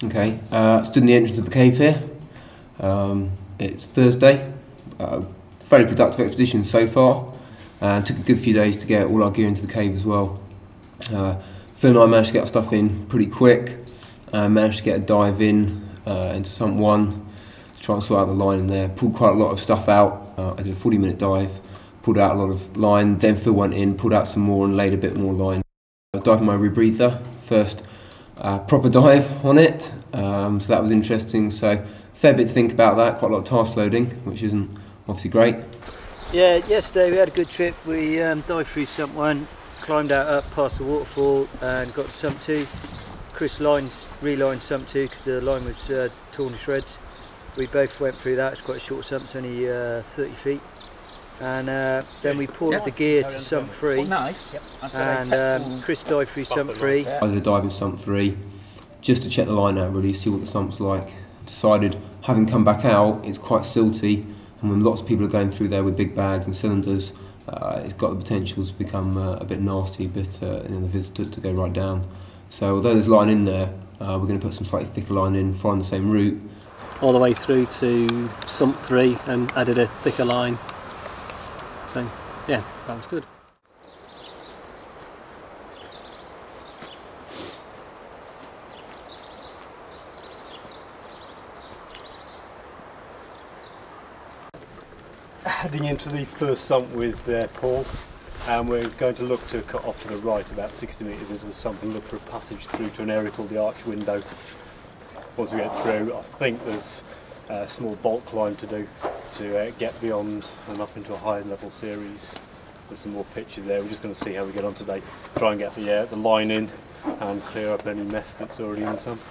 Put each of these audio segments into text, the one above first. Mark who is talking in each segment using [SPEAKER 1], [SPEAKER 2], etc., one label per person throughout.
[SPEAKER 1] Okay, stood in the entrance of the cave here. It's Thursday. Very productive expedition so far. Took a good few days to get all our gear into the cave as well. Phil and I managed to get our stuff in pretty quick. Managed to get a dive in into sump 1 to try and sort out the line in there. Pulled quite a lot of stuff out. I did a 40-minute dive, pulled out a lot of line, then Phil went in, pulled out some more and laid a bit more line. I dived my rebreather, first proper dive on it, so that was interesting. So fair bit to think about that, quite a lot of task loading, which isn't obviously great.
[SPEAKER 2] Yeah, yesterday we had a good trip. We dived through sump 1, climbed out up past the waterfall and got to sump 2. Chris relined sump 2 because the line was torn to shreds. We both went through that. It's quite a short sump, it's only 30 feet. And then we poured the gear to sump 3, and Chris dived through sump 3.
[SPEAKER 1] I did a dive in sump 3 just to check the line out, really, see what the sump's like. Decided, having come back out, it's quite silty, and when lots of people are going through there with big bags and cylinders, it's got the potential to become a bit nasty, but the visitor to go right down. So although there's line in there, we're going to put some slightly thicker line in, following the same route.
[SPEAKER 3] All the way through to sump 3 and added a thicker line. So yeah, that was good.
[SPEAKER 4] Heading into the first sump with Paul, and we're going to look to cut off to the right about 60 metres into the sump and look for a passage through to an area called the Arch Window. Once we get through, I think there's a small bulk climb to do to get beyond and up into a higher level series. There's some more pictures there. We're just going to see how we get on today. Try and get the line in and clear up any mess that's already in the sump.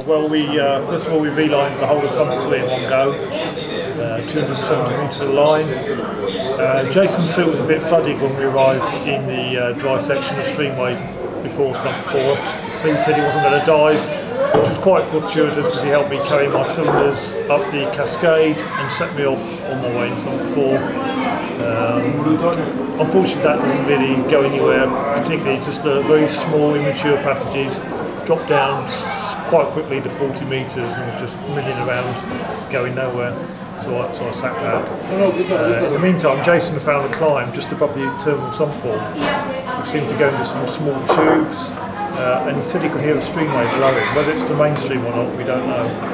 [SPEAKER 5] Well, first of all we relined the whole of sump 3 in one go, 270 metres of line. Jason's suit was a bit flooded when we arrived in the dry section of Streamway before sump 4, so he said he wasn't going to dive, which was quite fortuitous because he helped me carry my cylinders up the cascade and set me off on my way in sump 4. Unfortunately that doesn't really go anywhere, particularly just very small immature passages, drop down quite quickly to 40 metres and was just milling around going nowhere, so I sat back. In the meantime, Jason found a climb just above the internal sump wall, which seemed to go into some small tubes, and he said he could hear a streamway below it. Whether it's the main stream or not, we don't know.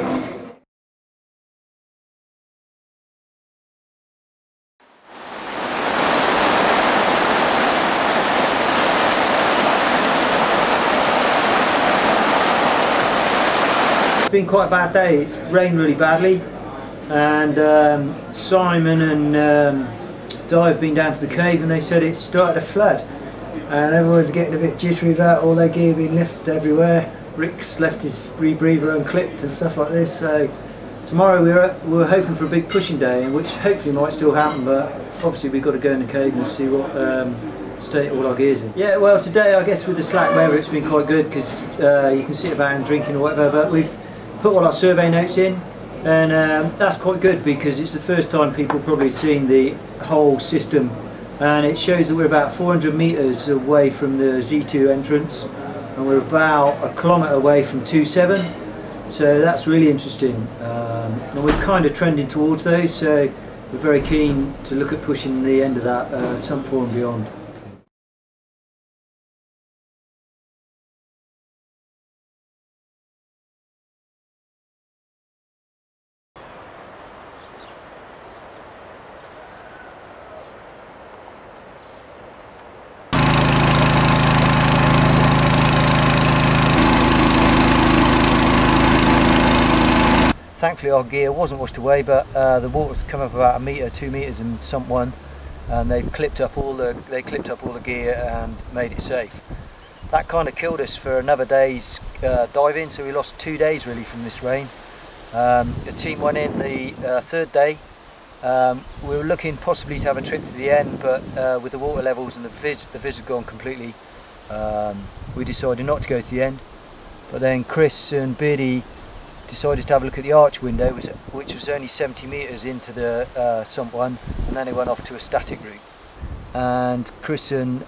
[SPEAKER 2] It's been quite a bad day. It's rained really badly, and Simon and Di have been down to the cave and they said it started to flood, and everyone's getting a bit jittery about all their gear being left everywhere. Rick's left his rebreather unclipped and stuff like this, so tomorrow we're hoping for a big pushing day, which hopefully might still happen, but obviously we've got to go in the cave and see what state all our gear's in. Yeah, well today I guess with the slack weather it's been quite good because you can sit about and drinking or whatever, but we've put all our survey notes in, and that's quite good because it's the first time people probably seen the whole system, and it shows that we're about 400 metres away from the Z2 entrance and we're about a kilometre away from 2.7, so that's really interesting, and we're kind of trending towards those, so we're very keen to look at pushing the end of that sump 4 and beyond. Thankfully our gear wasn't washed away, but the water's come up about 1 metre, 2 metres in sump 1, and they've clipped up all the gear and made it safe. That kind of killed us for another day's diving, so we lost 2 days really from this rain. The team went in the third day. We were looking possibly to have a trip to the end, but with the water levels and the viz had gone completely, we decided not to go to the end. But then Chris and Beardy decided to have a look at the arch window, which was only 70 metres into the sump one, and then they went off to a static route. And Chris and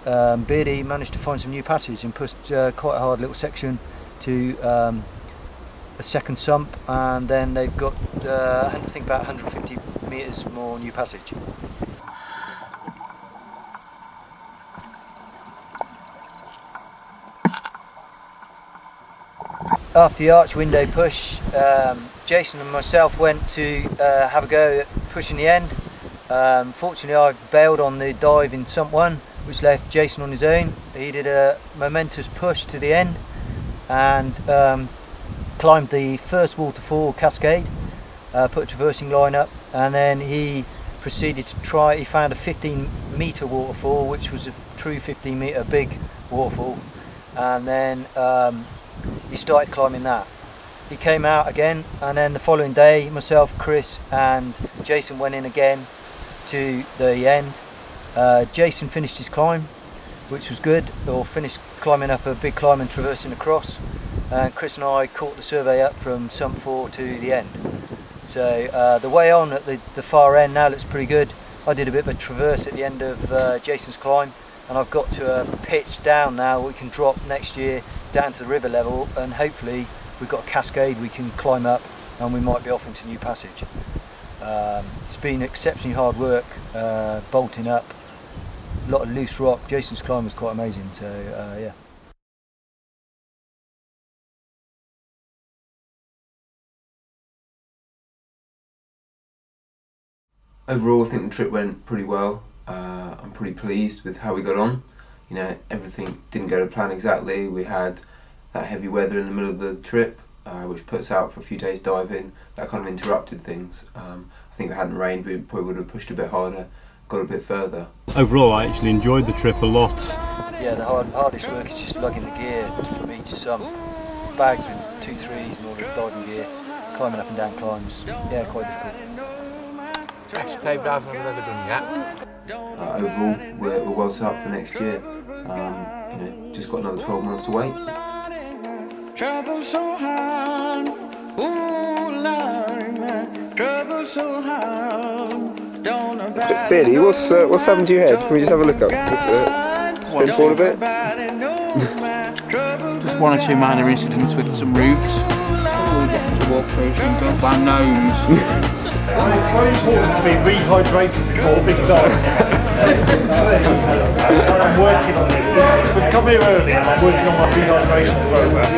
[SPEAKER 2] Beardy managed to find some new passage and pushed quite a hard little section to a second sump, and then they've got I think about 150 metres more new passage. After the arch window push, Jason and myself went to have a go at pushing the end. Fortunately, I bailed on the dive in sump one, which left Jason on his own. He did a momentous push to the end and climbed the first waterfall cascade, put a traversing line up, and then he proceeded to try. He found a 15-metre waterfall, which was a true 15-metre big waterfall, and then he started climbing that. He came out again, and then the following day myself, Chris and Jason went in again to the end. Jason finished his climb, which was good, or finished climbing up a big climb and traversing across, and Chris and I caught the survey up from sump 4 to the end. So the way on at the far end now looks pretty good. I did a bit of a traverse at the end of Jason's climb, and I've got to a pitch down now we can drop next year down to the river level, and hopefully we've got a cascade we can climb up and we might be off into new passage. It's been exceptionally hard work bolting up, a lot of loose rock. Jason's climb was quite amazing, so yeah.
[SPEAKER 1] Overall, I think the trip went pretty well. I'm pretty pleased with how we got on. You know, everything didn't go to plan exactly. We had that heavy weather in the middle of the trip, which put us out for a few days diving. That kind of interrupted things. I think if it hadn't rained, we probably would have pushed a bit harder, got a bit further.
[SPEAKER 4] Overall, I actually enjoyed the trip a lot.
[SPEAKER 2] Yeah, the hardest work is just lugging the gear from each sump. Bags with 2 3s and all the diving gear, climbing up and down climbs. Yeah, quite difficult.
[SPEAKER 6] Best cave diving I've ever done yet.
[SPEAKER 1] Overall, we're well set up for next year. You know, just got another 12 months to wait.
[SPEAKER 7] Trouble so hard, ooh Lord, man. Trouble so hard, don't nobody.
[SPEAKER 1] Billy, what's happened to your head? Can we just have a look up? Been forward a bit?
[SPEAKER 6] Just 1 or 2 minor incidents with some roofs. We'll get to walk through some built by gnomes.
[SPEAKER 5] It's very important to be rehydrated before big dive. I'm working on it. We've come here early and I'm working on my rehydration program.